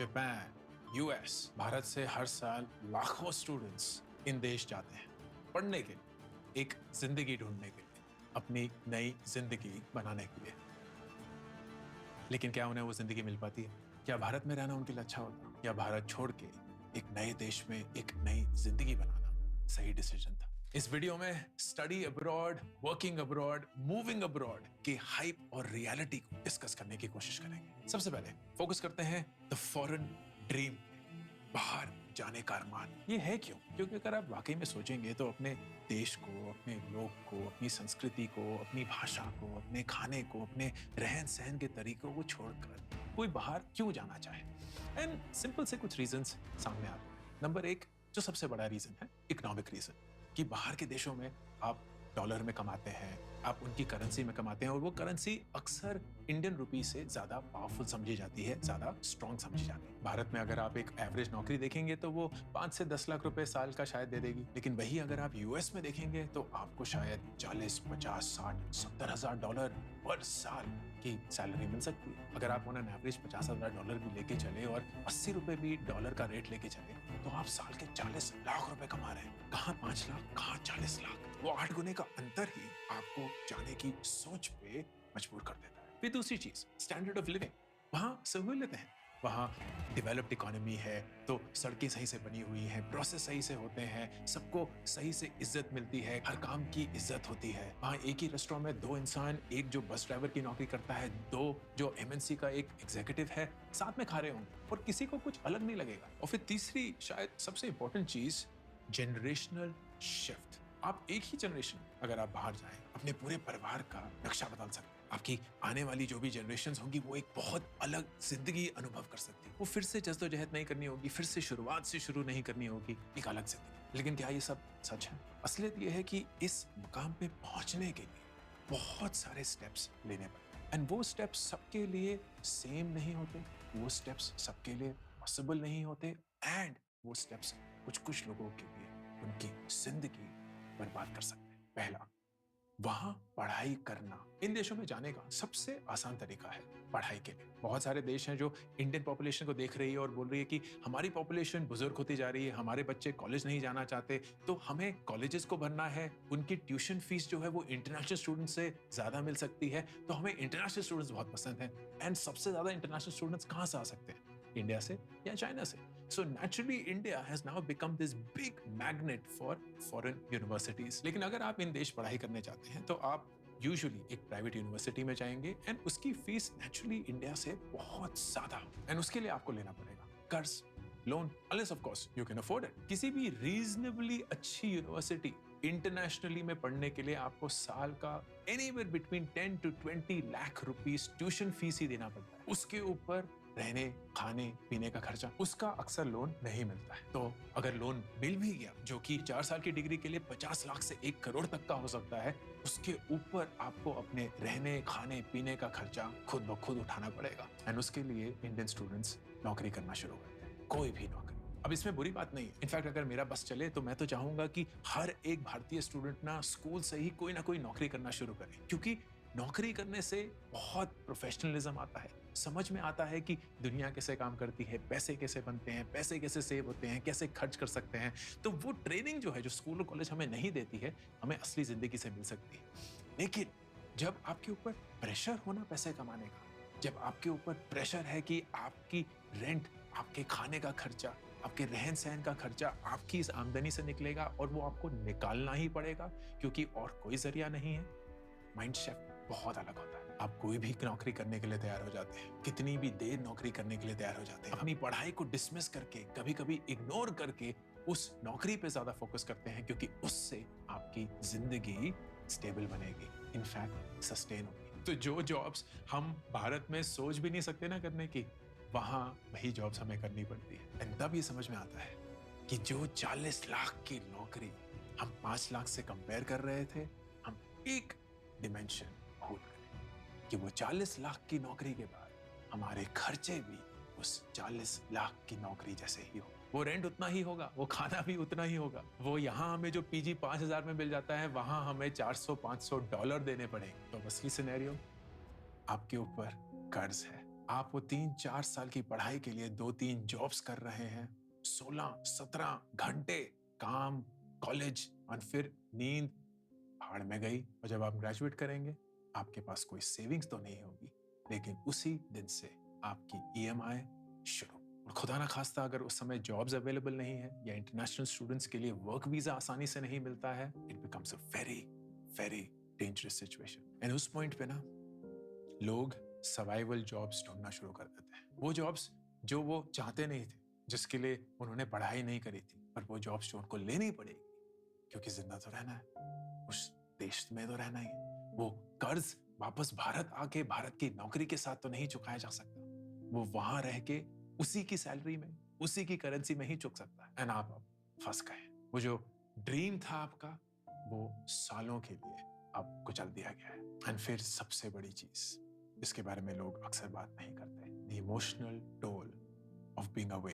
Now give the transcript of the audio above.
Japan, US, Bharat से हर साल लाखों स्टूडेंट्स इन देश जाते हैं पढ़ने के लिए, एक जिंदगी ढूंढने के लिए, अपनी नई जिंदगी बनाने के लिए। लेकिन क्या उन्हें वो जिंदगी मिल पाती है? क्या भारत में रहना उनके लिए अच्छा होता? या भारत छोड़ के एक नए देश में एक नई जिंदगी बनाना सही डिसीजन था? इस वीडियो में study abroad, working abroad, moving abroad के हाइप और रियलिटी को डिस्कस करने की कोशिश करेंगे। सबसे पहले फोकस करते हैं द फॉरेन ड्रीम, बाहर जाने का अरमान। ये है क्यों? क्योंकि अगर आप वाकई में सोचेंगे तो अपने देश को, अपने लोग को, अपनी संस्कृति को, अपनी भाषा को, अपने खाने को, अपने रहन सहन के तरीकों को छोड़कर कोई बाहर क्यों जाना चाहे? एंड सिंपल से कुछ रीजंस सामने आते हैं। नंबर एक, जो सबसे बड़ा रीजन है, इकोनॉमिक रीजन, कि बाहर के देशों में आप डॉलर में कमाते हैं, आप उनकी करेंसी में कमाते हैं और वो करेंसी अक्सर इंडियन रुपी से ज्यादा पावरफुल समझी जाती है, ज्यादा स्ट्रॉन्ग समझी जाती है। भारत में अगर आप एक एवरेज नौकरी देखेंगे तो वो 5 से 10 लाख रुपए साल का शायद दे देगी, लेकिन वही अगर आप यूएस में देखेंगे तो आपको शायद 40, 50, 60, 70 हजार डॉलर पर साल की सैलरी मिल सकती है। अगर आप ऑन एन एवरेज 50 हजार डॉलर भी लेके चले और 80 रुपए भी डॉलर का रेट लेके चले तो आप साल के 40 लाख रुपए कमा रहे हैं। कहाँ 5 लाख, कहाँ 40 लाख? वो 8 गुने का अंतर ही आपको जाने की सोच पे मजबूर कर देता है। फिर दूसरी चीज, स्टैंडर्ड ऑफ लिविंग। वहाँ सहूलियतें हैं, वहाँ डेवलप्ड इकोनॉमी है तो सड़कें सही से बनी हुई हैं, प्रोसेस सही से होते हैं, सबको सही से इज्जत मिलती है, हर काम की इज्जत होती है। वहाँ एक ही रेस्टोरेंट में 2 इंसान, एक जो बस ड्राइवर की नौकरी करता है, 2 जो एमएनसी का एक एग्जीक्यूटिव है, साथ में खा रहे होंगे और किसी को कुछ अलग नहीं लगेगा। और फिर तीसरी शायद सबसे इंपॉर्टेंट चीज, जनरेशनल शिफ्ट। आप एक ही जनरेशन अगर आप बाहर जाएं, अपने पूरे परिवार का नक्शा बदल सकते हैं। आपकी आने वाली जो भी जनरेशन होंगी वो एक बहुत अलग जिंदगी अनुभव कर सकती है। वो फिर से जद्दोजहद नहीं करनी होगी, फिर से शुरुआत से शुरू नहीं करनी होगी, एक अलग जिंदगी। लेकिन क्या ये सब सच है? असलियत ये है कि इस मुकाम पे पहुंचने के लिए बहुत सारे स्टेप्स लेने पड़ते हैं एंड वो स्टेप्स सबके लिए सेम नहीं होते, वो स्टेप्स सबके लिए पॉसिबल नहीं होते एंड वो स्टेप्स कुछ लोगों के लिए उनकी जिंदगी बर्बाद कर सकते हैं। पहला, वहां पढ़ाई करना। इन देशों में जाने का सबसे आसान तरीका है पढ़ाई के लिए। बहुत सारे देश हैं जो इंडियन पॉपुलेशन को देख रही है और बोल रही है कि हमारी पॉपुलेशन बुजुर्ग होती जा रही है, हमारे बच्चे कॉलेज नहीं जाना चाहते, तो हमें कॉलेजेस को भरना है, उनकी ट्यूशन फीस जो है वो इंटरनेशनल स्टूडेंट से ज्यादा मिल सकती है, तो हमें इंटरनेशनल स्टूडेंट्स बहुत पसंद हैं। एंड सबसे ज्यादा इंटरनेशनल स्टूडेंट्स कहाँ से आ सकते हैं? इंडिया से या चाइना से। So naturally India has now become this big magnet for foreign universities. लेकिन अगर आप इन देश पढ़ाई करने चाहते हैं तो आप यूजुअली एक प्राइवेट यूनिवर्सिटी में जाएंगे एंड उसकी फीस नेचुरली इंडिया से बहुत ज्यादा एंड उसके लिए आपको लेना पड़ेगा कर्ज, loan, unless of course you can afford it. किसी भी रीजनेबली अच्छी यूनिवर्सिटी इंटरनेशनली में पढ़ने के लिए आपको साल का anywhere between 10 to 20 lakh rupees tuition fees ही देना पड़ता है। उसके ऊपर रहने, खाने, पीने का खर्चा, उसका अक्सर लोन नहीं मिलता है। तो अगर लोन मिल भी गया, जो कि 4 साल की डिग्री के लिए 50 लाख से 1 करोड़ तक का हो सकता है, उसके ऊपर आपको अपने रहने, खाने, पीने का खर्चा खुद ब खुद उठाना पड़ेगा एंड उसके लिए इंडियन स्टूडेंट्स नौकरी करना शुरू करते हैं, कोई भी नौकरी। अब इसमें बुरी बात नहीं है। इनफैक्ट अगर मेरा बस चले तो मैं तो चाहूंगा कि हर एक भारतीय स्टूडेंट ना स्कूल से ही कोई ना कोई नौकरी करना शुरू करे, क्योंकि नौकरी करने से बहुत प्रोफेशनलिज्म आता है, समझ में आता है कि दुनिया कैसे काम करती है, पैसे कैसे बनते हैं, पैसे कैसे सेव होते हैं, कैसे खर्च कर सकते हैं। तो वो ट्रेनिंग जो है जो स्कूल और कॉलेज हमें नहीं देती है, हमें असली जिंदगी से मिल सकती है। लेकिन जब आपके ऊपर प्रेशर होना पैसे कमाने का, जब आपके ऊपर प्रेशर है कि आपकी रेंट, आपके खाने का खर्चा, आपके रहन सहन का खर्चा आपकी इस आमदनी से निकलेगा और वो आपको निकालना ही पड़ेगा क्योंकि और कोई जरिया नहीं है, माइंड शिफ्ट बहुत अलग होता है। आप कोई भी नौकरी करने के लिए तैयार हो जाते हैं, कितनी भी देर नौकरी करने के लिए तैयार हो जाते हैं, अपनी पढ़ाई को डिसमिस करके, कभी कभी इग्नोर करके उस नौकरी पे ज्यादा फोकस करते हैं क्योंकि उससे आपकी जिंदगी स्टेबल बनेगी, इनफैक्ट सस्टेन होगी। तो जो जॉब्स हम भारत में सोच भी नहीं सकते ना करने की, वहां वही जॉब्स हमें करनी पड़ती है एंड तब ये समझ में आता है कि जो 40 लाख की नौकरी हम 5 लाख से कंपेयर कर रहे थे, हम एक डिमेंशन भूल गए कि वो 40 लाख की नौकरी के बाद हमारे खर्चे भी उस 40 लाख की नौकरी जैसे ही हो। वो रेंट उतना ही होगा, वो खाना भी उतना ही होगा, वो यहाँ हमें जो पीजी 5,000 में मिल जाता है वहां हमें 400-500 डॉलर देने पड़ेंगे। तो असली सिनेरियो, आपके ऊपर कर्ज है, आप वो 3-4 साल की पढ़ाई के लिए 2-3 जॉब्स कर रहे हैं, 16-17 घंटे काम, कॉलेज और फिर नींद भाड़ में गई। और जब आप ग्रेजुएट करेंगे, आपके पास कोई सेविंग्स तो नहीं होगी, लेकिन उसी दिन से आपकी ईएमआई शुरू। और खुदा ना खास्ता अगर उस समय जॉब्स अवेलेबल नहीं है या इंटरनेशनल स्टूडेंट्स के लिए वर्क वीजा आसानी से नहीं मिलता है, it becomes a very very dangerous situation. And उस पॉइंट पे ना लोग सर्वाइवल जॉब्स ढूंढना शुरू कर देते हैं। वो जॉब्स जो वो चाहते नहीं थे, जिसके लिए उन्होंने पढ़ाई नहीं करी थी, पर वो जॉब्स जो उनको लेनी पड़ेगी, क्योंकि जिंदा तो रहना है, उस देश में तो रहना ही है। वो कर्ज वापस भारत आके भारत की नौकरी के साथ तो नहीं चुकाया जा सकता। वो वहां रह के उसी की सैलरी में, उसी की करेंसी में ही चुक सकता है। एंड आप फंस गए। वो जो ड्रीम था आपका, वो सालों के लिए अब कुचल दिया गया है। एंड फिर सबसे बड़ी चीज, जिसके बारे में लोग अक्सर बात नहीं करते, the emotional toll of being away